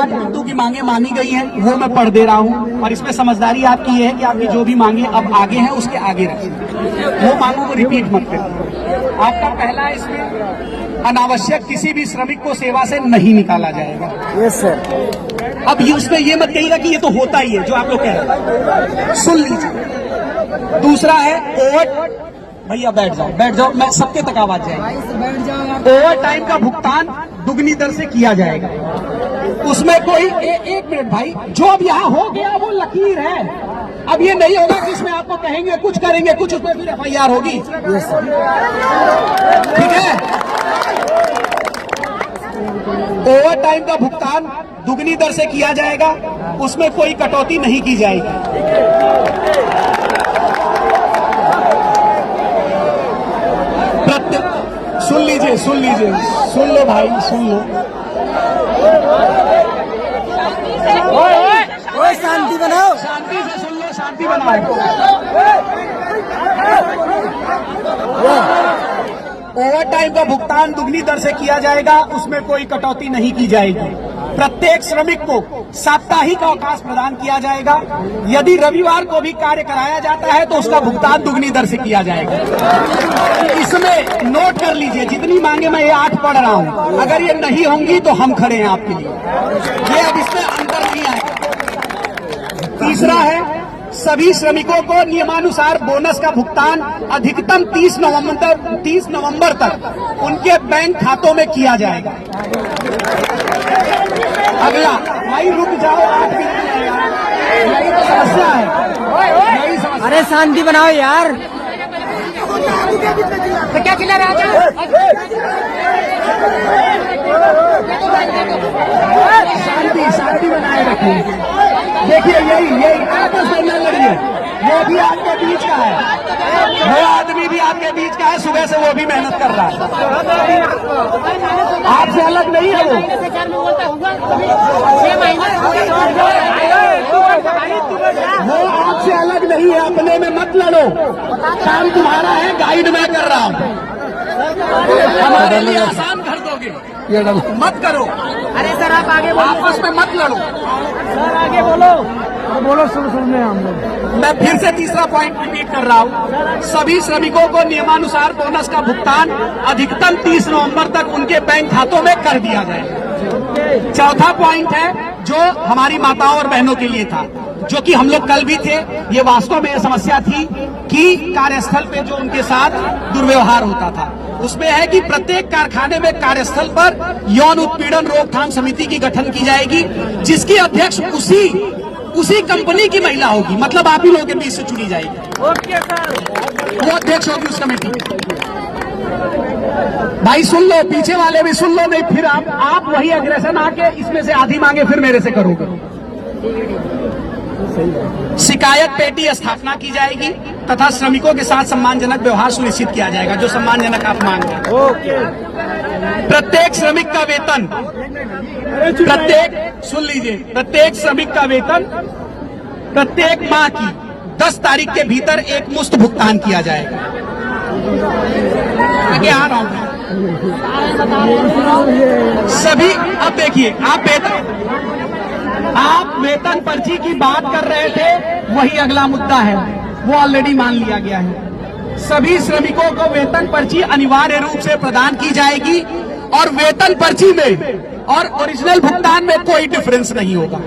हिंदू की मांगे मानी गई हैं, वो मैं पढ़ दे रहा हूँ। और इसमें समझदारी आपकी ये है कि आपकी जो भी मांगे अब आगे हैं उसके आगे रखिए, वो मांगों को रिपीट मत करिए। आपका पहला है, इसमें अनावश्यक किसी भी श्रमिक को सेवा से नहीं निकाला जाएगा। Yes sir. अब उसमें ये मत कहिएगा कि ये तो होता ही है जो आप लोग कह रहे हैं, सुन लीजिए। दूसरा है ओवर, भैया बैठ जाओ, मैं सबके तक आवाज जाएगी। ओवर टाइम का भुगतान दुगनी दर से किया जाएगा। उसमें कोई एक मिनट भाई, जो अब यहाँ हो गया वो लकीर है। अब ये नहीं होगा कि इसमें आपको कहेंगे कुछ करेंगे कुछ, उसमें फिर FIR होगी। ठीक है, ओवर टाइम का भुगतान दुगनी दर से किया जाएगा, उसमें कोई कटौती नहीं की जाएगी। सुन लीजिए, सुन लो भाई, सुन लो। शांति बनाओ, शांति से सुन लो, शांति बनाओ। ओवर टाइम का भुगतान दुगनी दर से किया जाएगा, उसमें कोई कटौती नहीं की जाएगी। प्रत्येक श्रमिक को साप्ताहिक अवकाश प्रदान किया जाएगा। यदि रविवार को भी कार्य कराया जाता है तो उसका भुगतान दुगनी दर से किया जाएगा। इसमें नोट कर लीजिए, जितनी मांगे मैं ये 8 पढ़ रहा हूं, अगर ये नहीं होंगी तो हम खड़े हैं आपके लिए। ये अब इसमें अंतर नहीं आएगा। तीसरा है, सभी श्रमिकों को नियमानुसार बोनस का भुगतान अधिकतम 30 नवंबर तक उनके बैंक खातों में किया जाएगा। अगला, भाई रुक जाओ, आप यही तो समस्या है, यही समस्या। अरे शांति बनाओ यार। तो क्या चिल्ला रहा है? शांति बनाए रखिए। देखिए, यही आपस में न लड़िए, वो भी आपके बीच का है, वो आदमी भी आपके बीच का है, सुबह से वो भी मेहनत कर रहा है, आपसे अलग नहीं है वो आपसे अलग नहीं है। अपने में मत लड़ो, काम तुम्हारा है, गाइड मैं कर रहा हूँ, हमारे लिए आसान कर दोगे, मत करो। अरे सर आप आगे बोलो, आपस में मत लड़ो। सर आगे बोलो सुन में हम लोग। मैं फिर से तीसरा पॉइंट रिपीट कर रहा हूँ, सभी श्रमिकों को नियमानुसार बोनस का भुगतान अधिकतम 30 नवंबर तक उनके बैंक खातों में कर दिया जाए। चौथा पॉइंट है जो हमारी माताओं और बहनों के लिए था, जो कि हम लोग कल भी थे। ये वास्तव में समस्या थी कि कार्यस्थल पे जो उनके साथ दुर्व्यवहार होता था, उसमें है कि प्रत्येक कारखाने में कार्यस्थल पर यौन उत्पीड़न रोकथाम समिति की गठन की जाएगी, जिसकी अध्यक्ष उसी कंपनी की महिला होगी, मतलब आप ही लोगों के बीच से चुनी जाएगी। ओके सर, वो अध्यक्ष होगी उस कमेटी की। भाई सुन लो, पीछे वाले भी सुन लो, नहीं फिर आप वही अग्रेशन आके इसमें से आधी मांगे फिर मेरे से करोगे। शिकायत पेटी स्थापना की जाएगी तथा श्रमिकों के साथ सम्मानजनक व्यवहार सुनिश्चित किया जाएगा, जो सम्मानजनक आप मांग रहे हैं। प्रत्येक श्रमिक का वेतन, सुन लीजिए, प्रत्येक श्रमिक का वेतन प्रत्येक माह की 10 तारीख के भीतर एक मुश्त भुगतान किया जाएगा। आगे आ रहा हूं सभी। अब देखिए, आप वेतन पर्ची की बात कर रहे थे, वही अगला मुद्दा है, वो ऑलरेडी मान लिया गया है। सभी श्रमिकों को वेतन पर्ची अनिवार्य रूप से प्रदान की जाएगी और वेतन पर्ची में और ओरिजिनल भुगतान में कोई डिफरेंस नहीं होगा।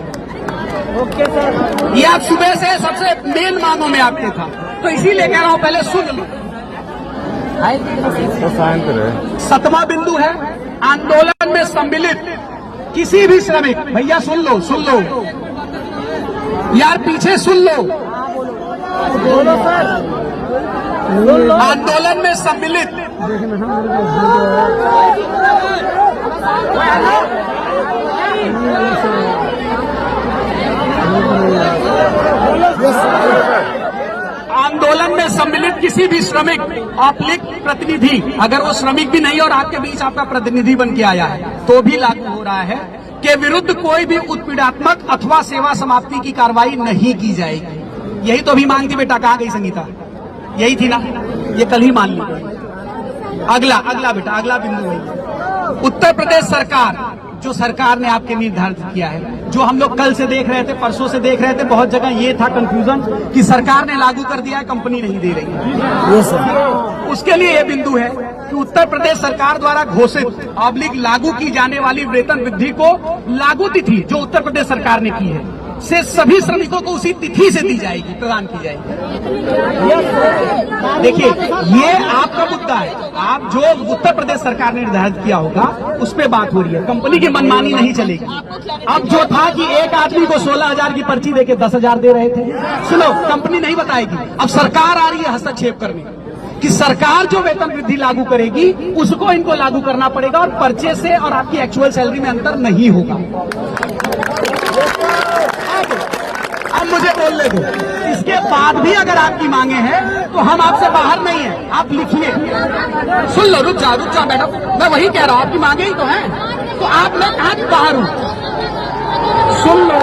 ओके सर, ये आप सुबह से सबसे मेन मांगों में आपके था, तो इसीलिए कह रहा हूं, पहले सुन लो। 7वां बिंदु है, आंदोलन में सम्मिलित किसी भी श्रमिक, भैया सुन लो यार, पीछे सुन लो, बोलो सर। आंदोलन में सम्मिलित किसी भी श्रमिक ऑब्लिक प्रतिनिधि, अगर वो श्रमिक भी नहीं और आपके बीच आपका प्रतिनिधि बन के आया है, तो भी लागू हो रहा है के विरुद्ध कोई भी उत्पीड़ात्मक अथवा सेवा समाप्ति की कार्रवाई नहीं की जाएगी। यही तो अभी मांग थी बेटा, कहाँ गई संगीता? यही थी ना, ये कल ही मान ली। अगला बेटा, अगला बिंदु है, उत्तर प्रदेश सरकार जो सरकार ने आपके निर्धारित किया है। जो हम लोग कल से देख रहे थे, परसों से देख रहे थे, बहुत जगह ये था कंफ्यूजन कि सरकार ने लागू कर दिया है, कंपनी नहीं दे रही है। ये सर उसके लिए ये बिंदु है कि उत्तर प्रदेश सरकार द्वारा घोषित ऑब्लिक लागू की जाने वाली वेतन वृद्धि को लागू तिथि जो उत्तर प्रदेश सरकार ने की है से सभी श्रमिकों को उसी तिथि से दी जाएगी, प्रदान की जाएगी। देखिए, ये आपका मुद्दा है। आप जो उत्तर प्रदेश सरकार ने निर्धारित किया होगा उस पे बात हो रही है, कंपनी की मनमानी नहीं चलेगी। अब जो था कि एक आदमी को 16,000 की पर्ची देके 10,000 दे रहे थे, सुनो, कंपनी नहीं बताएगी। अब सरकार आ रही है हस्तक्षेप करने कि सरकार जो वेतन वृद्धि लागू करेगी उसको इनको लागू करना पड़ेगा और पर्चे से और आपकी एक्चुअल सैलरी में अंतर नहीं होगा। अब मुझे बोलने दो, इसके बाद भी अगर आपकी मांगे हैं तो हम आपसे बाहर नहीं है, आप लिखिए। सुन लो, रुक जा मैडम, मैं वही कह रहा हूं, आपकी मांगे ही तो हैं, तो आप मैं कहां कि बाहर हूं। सुन लो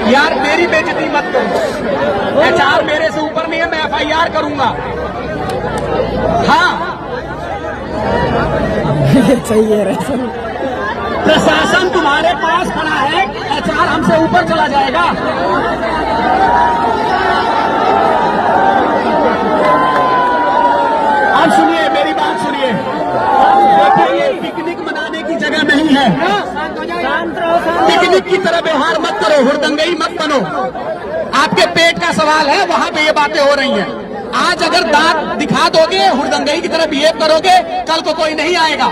यार, मेरी बेइज्जती मत करो। एचआर मेरे से ऊपर नहीं है, मैं एफआईआर करूंगा। हाँ चाहिए रहे। प्रशासन तुम्हारे पास खड़ा है, एचआर हमसे ऊपर चला जाएगा। अब सुनिए, मेरी बात सुनिए। देखिए, ये पिकनिक मनाने की जगह नहीं है। पिकनिक की तरह व्यवहार मत करो, हुड़दंगई मत बनो। आपके पेट का सवाल है, वहां पे ये बातें हो रही हैं। आज अगर दांत दिखा दोगे, हुड़दंगई की तरह बिहेव करोगे, कल को कोई नहीं आएगा।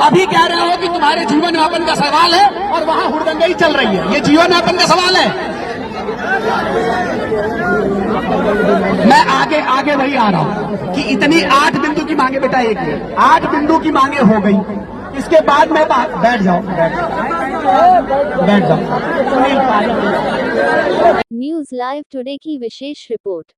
अभी कह रहे हो कि तुम्हारे जीवन यापन का सवाल है और वहां हुड़दंगई चल रही है, ये जीवन यापन का सवाल है। मैं आगे वही आ रहा हूं कि इतनी 8 बिंदु की मांगे, बेटा एक 8 बिंदु की मांगे हो गई। इसके बाद मैं बैठ जाओ। न्यूज लाइव टुडे की विशेष रिपोर्ट।